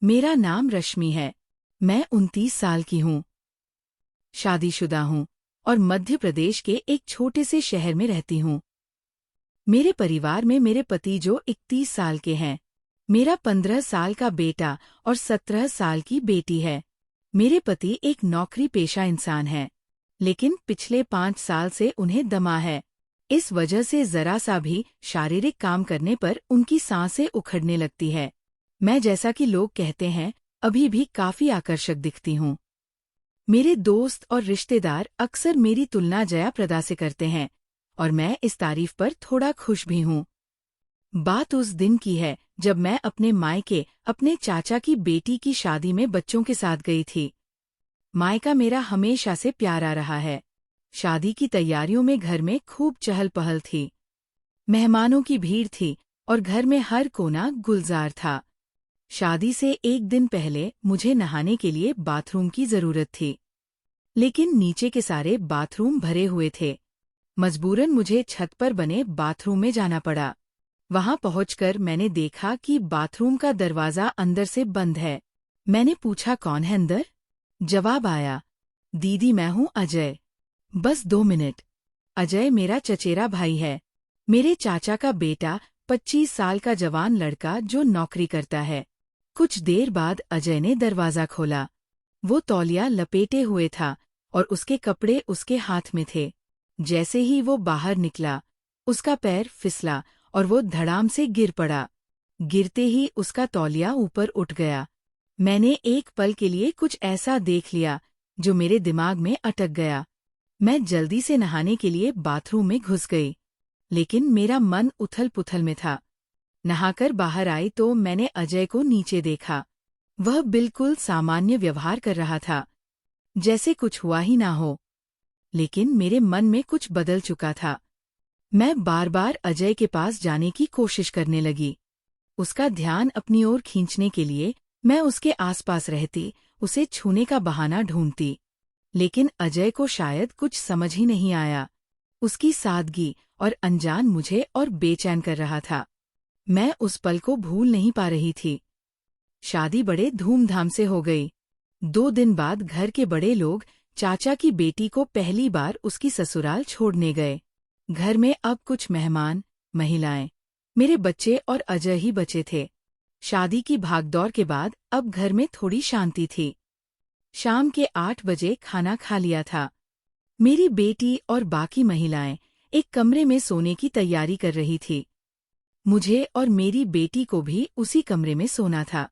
मेरा नाम रश्मि है। मैं 29 साल की हूँ। शादीशुदा हूँ और मध्य प्रदेश के एक छोटे से शहर में रहती हूँ। मेरे परिवार में मेरे पति जो 31 साल के हैं, मेरा 15 साल का बेटा और 17 साल की बेटी है। मेरे पति एक नौकरी पेशा इंसान हैं, लेकिन पिछले 5 साल से उन्हें दमा है। इस वजह से जरा सा भी शारीरिक काम करने पर उनकी सांसें उखड़ने लगती है। मैं, जैसा कि लोग कहते हैं, अभी भी काफी आकर्षक दिखती हूँ। मेरे दोस्त और रिश्तेदार अक्सर मेरी तुलना जया प्रदा से करते हैं और मैं इस तारीफ पर थोड़ा खुश भी हूँ। बात उस दिन की है जब मैं अपने मायके अपने चाचा की बेटी की शादी में बच्चों के साथ गई थी। मायका मेरा हमेशा से प्यारा रहा है। शादी की तैयारियों में घर में खूब चहल पहल थी। मेहमानों की भीड़ थी और घर में हर कोना गुलजार था। शादी से एक दिन पहले मुझे नहाने के लिए बाथरूम की जरूरत थी, लेकिन नीचे के सारे बाथरूम भरे हुए थे। मजबूरन मुझे छत पर बने बाथरूम में जाना पड़ा। वहां पहुंचकर मैंने देखा कि बाथरूम का दरवाजा अंदर से बंद है। मैंने पूछा, कौन है अंदर? जवाब आया, दीदी मैं हूँ अजय। बस 2 मिनट। अजय मेरा चचेरा भाई है, मेरे चाचा का बेटा, 25 साल का जवान लड़का जो नौकरी करता है। कुछ देर बाद अजय ने दरवाजा खोला। वो तौलिया लपेटे हुए था और उसके कपड़े उसके हाथ में थे। जैसे ही वो बाहर निकला, उसका पैर फिसला और वो धड़ाम से गिर पड़ा। गिरते ही उसका तौलिया ऊपर उठ गया। मैंने एक पल के लिए कुछ ऐसा देख लिया जो मेरे दिमाग में अटक गया। मैं जल्दी से नहाने के लिए बाथरूम में घुस गई, लेकिन मेरा मन उथल पुथल में था। नहाकर बाहर आई तो मैंने अजय को नीचे देखा। वह बिल्कुल सामान्य व्यवहार कर रहा था, जैसे कुछ हुआ ही ना हो। लेकिन मेरे मन में कुछ बदल चुका था। मैं बार बार अजय के पास जाने की कोशिश करने लगी। उसका ध्यान अपनी ओर खींचने के लिए मैं उसके आसपास रहती, उसे छूने का बहाना ढूंढती। लेकिन अजय को शायद कुछ समझ ही नहीं आया। उसकी सादगी और अनजान मुझे और बेचैन कर रहा था। मैं उस पल को भूल नहीं पा रही थी। शादी बड़े धूमधाम से हो गई। 2 दिन बाद घर के बड़े लोग चाचा की बेटी को पहली बार उसकी ससुराल छोड़ने गए। घर में अब कुछ मेहमान, महिलाएं, मेरे बच्चे और अजय ही बचे थे। शादी की भागदौड़ के बाद अब घर में थोड़ी शांति थी। शाम के 8 बजे खाना खा लिया था। मेरी बेटी और बाकी महिलाएं एक कमरे में सोने की तैयारी कर रही थी। मुझे और मेरी बेटी को भी उसी कमरे में सोना था।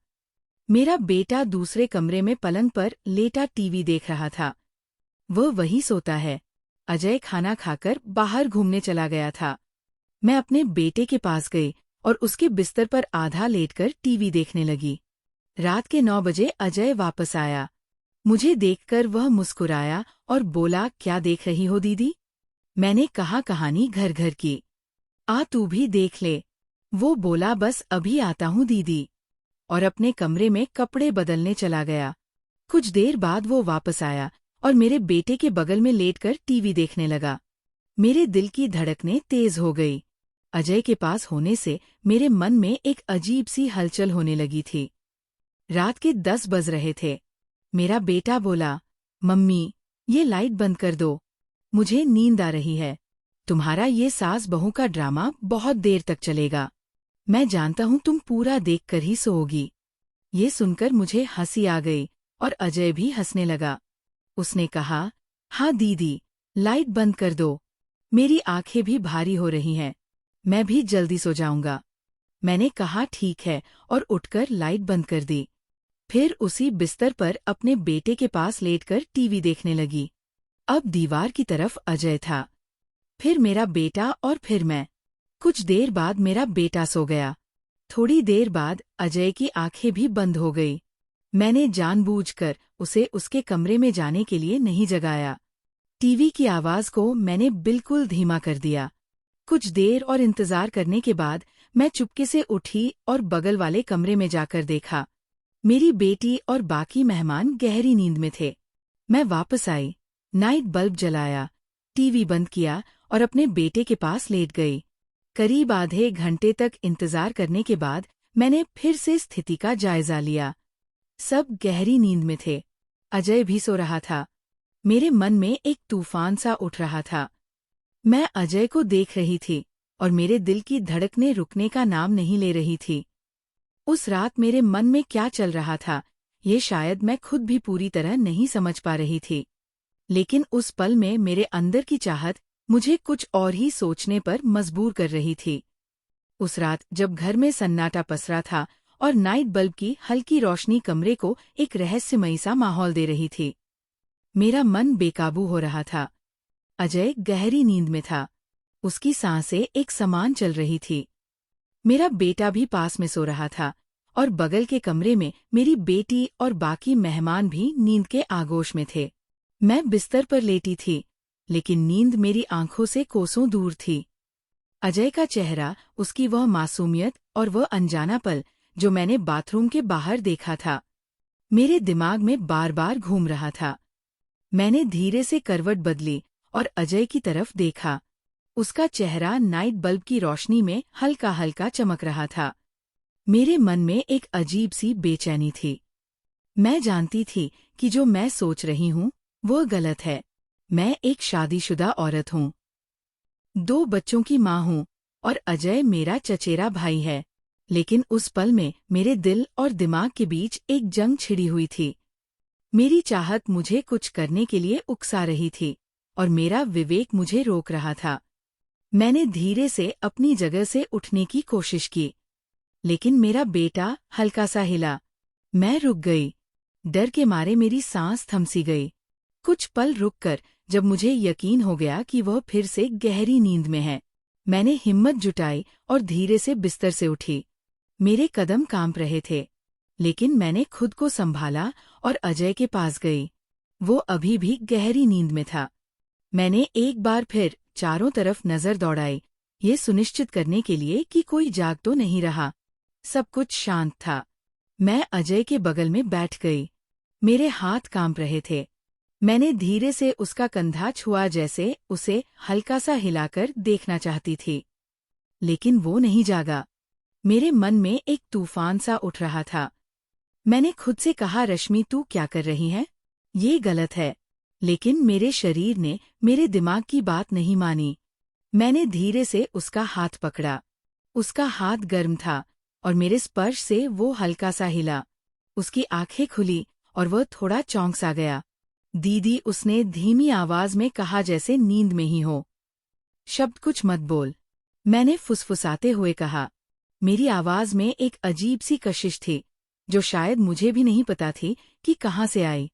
मेरा बेटा दूसरे कमरे में पलंग पर लेटा टीवी देख रहा था। वह वहीं सोता है। अजय खाना खाकर बाहर घूमने चला गया था। मैं अपने बेटे के पास गई और उसके बिस्तर पर आधा लेटकर टीवी देखने लगी। रात के 9 बजे अजय वापस आया। मुझे देखकर वह मुस्कुराया और बोला, क्या देख रही हो दीदी? मैंने कहा, कहानी घर घर की। आ तू भी देख ले। वो बोला, बस अभी आता हूँ दीदी, और अपने कमरे में कपड़े बदलने चला गया। कुछ देर बाद वो वापस आया और मेरे बेटे के बगल में लेटकर टीवी देखने लगा। मेरे दिल की धड़कनें तेज हो गई। अजय के पास होने से मेरे मन में एक अजीब सी हलचल होने लगी थी। रात के 10 बज रहे थे। मेरा बेटा बोला, मम्मी ये लाइट बंद कर दो, मुझे नींद आ रही है। तुम्हारा ये सास बहू का ड्रामा बहुत देर तक चलेगा। मैं जानता हूँ तुम पूरा देखकर ही सोओगी। ये सुनकर मुझे हंसी आ गई और अजय भी हंसने लगा। उसने कहा, हाँ दीदी, लाइट बंद कर दो। मेरी आंखें भी भारी हो रही हैं, मैं भी जल्दी सो जाऊंगा। मैंने कहा, ठीक है, और उठकर लाइट बंद कर दी। फिर उसी बिस्तर पर अपने बेटे के पास लेटकर टीवी देखने लगी। अब दीवार की तरफ अजय था, फिर मेरा बेटा और फिर मैं। कुछ देर बाद मेरा बेटा सो गया। थोड़ी देर बाद अजय की आंखें भी बंद हो गई। मैंने जानबूझकर उसे उसके कमरे में जाने के लिए नहीं जगाया। टीवी की आवाज को मैंने बिल्कुल धीमा कर दिया। कुछ देर और इंतजार करने के बाद मैं चुपके से उठी और बगल वाले कमरे में जाकर देखा। मेरी बेटी और बाकी मेहमान गहरी नींद में थे। मैं वापस आई, नाइट बल्ब जलाया, टीवी बंद किया और अपने बेटे के पास लेट गई। करीब आधे घंटे तक इंतजार करने के बाद मैंने फिर से स्थिति का जायजा लिया। सब गहरी नींद में थे। अजय भी सो रहा था। मेरे मन में एक तूफान सा उठ रहा था। मैं अजय को देख रही थी और मेरे दिल की धड़कनें रुकने का नाम नहीं ले रही थी। उस रात मेरे मन में क्या चल रहा था, ये शायद मैं खुद भी पूरी तरह नहीं समझ पा रही थी। लेकिन उस पल में मेरे अंदर की चाहत मुझे कुछ और ही सोचने पर मजबूर कर रही थी। उस रात जब घर में सन्नाटा पसरा था और नाइट बल्ब की हल्की रोशनी कमरे को एक रहस्यमयी सा माहौल दे रही थी, मेरा मन बेकाबू हो रहा था। अजय गहरी नींद में था। उसकी सांसें एक समान चल रही थी। मेरा बेटा भी पास में सो रहा था और बगल के कमरे में मेरी बेटी और बाकी मेहमान भी नींद के आगोश में थे। मैं बिस्तर पर लेटी थी, लेकिन नींद मेरी आंखों से कोसों दूर थी। अजय का चेहरा, उसकी वह मासूमियत और वह अनजाना पल जो मैंने बाथरूम के बाहर देखा था, मेरे दिमाग में बार बार घूम रहा था। मैंने धीरे से करवट बदली और अजय की तरफ देखा। उसका चेहरा नाइट बल्ब की रोशनी में हल्का हल्का चमक रहा था। मेरे मन में एक अजीब सी बेचैनी थी। मैं जानती थी कि जो मैं सोच रही हूँ वो गलत है। मैं एक शादीशुदा औरत हूँ, 2 बच्चों की माँ हूँ और अजय मेरा चचेरा भाई है। लेकिन उस पल में मेरे दिल और दिमाग के बीच एक जंग छिड़ी हुई थी। मेरी चाहत मुझे कुछ करने के लिए उकसा रही थी और मेरा विवेक मुझे रोक रहा था। मैंने धीरे से अपनी जगह से उठने की कोशिश की, लेकिन मेरा बेटा हल्का सा हिला। मैं रुक गई। डर के मारे मेरी सांस थमसी गई। कुछ पल रुककर जब मुझे यकीन हो गया कि वह फिर से गहरी नींद में है, मैंने हिम्मत जुटाई और धीरे से बिस्तर से उठी। मेरे कदम कांप रहे थे, लेकिन मैंने खुद को संभाला और अजय के पास गई। वो अभी भी गहरी नींद में था। मैंने एक बार फिर चारों तरफ नजर दौड़ाई, ये सुनिश्चित करने के लिए कि कोई जाग तो नहीं रहा। सब कुछ शांत था। मैं अजय के बगल में बैठ गई। मेरे हाथ कांप रहे थे। मैंने धीरे से उसका कंधा छुआ, जैसे उसे हल्का सा हिलाकर देखना चाहती थी। लेकिन वो नहीं जागा। मेरे मन में एक तूफान सा उठ रहा था। मैंने खुद से कहा, रश्मि तू क्या कर रही है? ये गलत है। लेकिन मेरे शरीर ने मेरे दिमाग की बात नहीं मानी। मैंने धीरे से उसका हाथ पकड़ा। उसका हाथ गर्म था और मेरे स्पर्श से वो हल्का सा हिला। उसकी आंखें खुली और वह थोड़ा चौंक सा गया। दीदी, उसने धीमी आवाज में कहा, जैसे नींद में ही हो। शब्द कुछ मत बोल, मैंने फुसफुसाते हुए कहा। मेरी आवाज में एक अजीब सी कशिश थी जो शायद मुझे भी नहीं पता थी कि कहाँ से आई।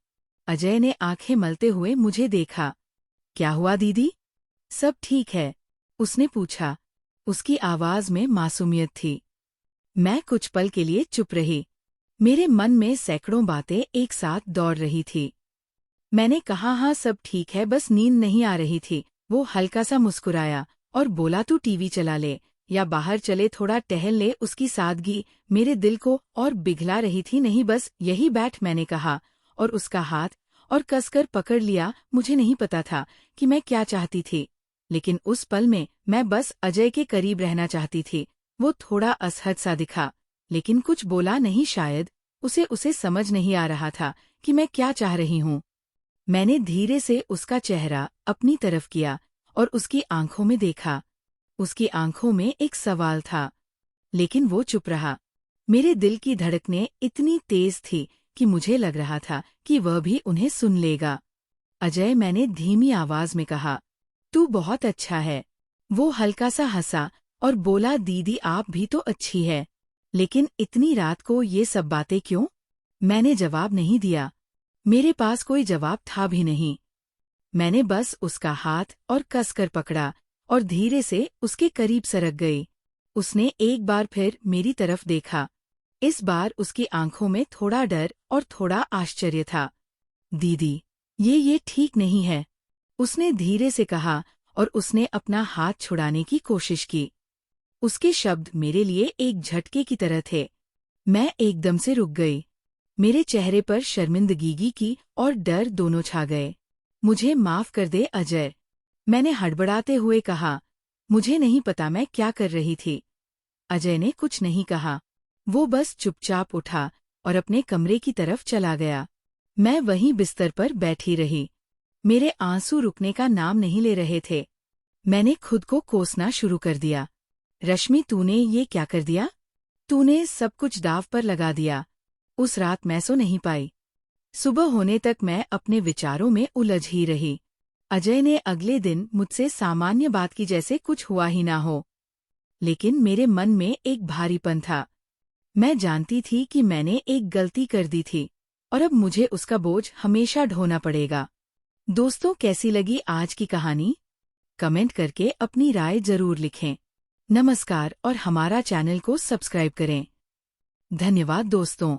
अजय ने आंखें मलते हुए मुझे देखा। क्या हुआ दीदी? सब ठीक है? उसने पूछा। उसकी आवाज में मासूमियत थी। मैं कुछ पल के लिए चुप रही। मेरे मन में सैकड़ों बातें एक साथ दौड़ रही थी। मैंने कहा, हाँ सब ठीक है, बस नींद नहीं आ रही थी। वो हल्का सा मुस्कुराया और बोला, तू टीवी चला ले या बाहर चले थोड़ा टहल ले। उसकी सादगी मेरे दिल को और पिघला रही थी। नहीं, बस यही बैठ, मैंने कहा और उसका हाथ और कसकर पकड़ लिया। मुझे नहीं पता था कि मैं क्या चाहती थी, लेकिन उस पल में मैं बस अजय के करीब रहना चाहती थी। वो थोड़ा असहज सा दिखा, लेकिन कुछ बोला नहीं। शायद उसे समझ नहीं आ रहा था कि मैं क्या चाह रही हूँ। मैंने धीरे से उसका चेहरा अपनी तरफ किया और उसकी आंखों में देखा। उसकी आंखों में एक सवाल था, लेकिन वो चुप रहा। मेरे दिल की धड़कनें इतनी तेज थी कि मुझे लग रहा था कि वह भी उन्हें सुन लेगा। अजय, मैंने धीमी आवाज में कहा, तू बहुत अच्छा है। वो हल्का सा हंसा और बोला, दीदी आप भी तो अच्छी है। लेकिन इतनी रात को ये सब बातें क्यों? मैंने जवाब नहीं दिया। मेरे पास कोई जवाब था भी नहीं। मैंने बस उसका हाथ और कसकर पकड़ा और धीरे से उसके करीब सरक गई। उसने एक बार फिर मेरी तरफ देखा। इस बार उसकी आंखों में थोड़ा डर और थोड़ा आश्चर्य था। दीदी, ये ठीक नहीं है, उसने धीरे से कहा और उसने अपना हाथ छुड़ाने की कोशिश की। उसके शब्द मेरे लिए एक झटके की तरह थे। मैं एकदम से रुक गई। मेरे चेहरे पर शर्मिंदगी की और डर दोनों छा गए। मुझे माफ कर दे अजय, मैंने हड़बड़ाते हुए कहा। मुझे नहीं पता मैं क्या कर रही थी। अजय ने कुछ नहीं कहा। वो बस चुपचाप उठा और अपने कमरे की तरफ चला गया। मैं वहीं बिस्तर पर बैठी रही। मेरे आंसू रुकने का नाम नहीं ले रहे थे। मैंने खुद को कोसना शुरू कर दिया। रश्मि, तूने ये क्या कर दिया? तूने सब कुछ दांव पर लगा दिया। उस रात मैं सो नहीं पाई। सुबह होने तक मैं अपने विचारों में उलझ ही रही। अजय ने अगले दिन मुझसे सामान्य बात की जैसे कुछ हुआ ही ना हो। लेकिन मेरे मन में एक भारीपन था। मैं जानती थी कि मैंने एक गलती कर दी थी और अब मुझे उसका बोझ हमेशा ढोना पड़ेगा। दोस्तों, कैसी लगी आज की कहानी? कमेंट करके अपनी राय जरूर लिखें। नमस्कार और हमारा चैनल को सब्सक्राइब करें। धन्यवाद दोस्तों।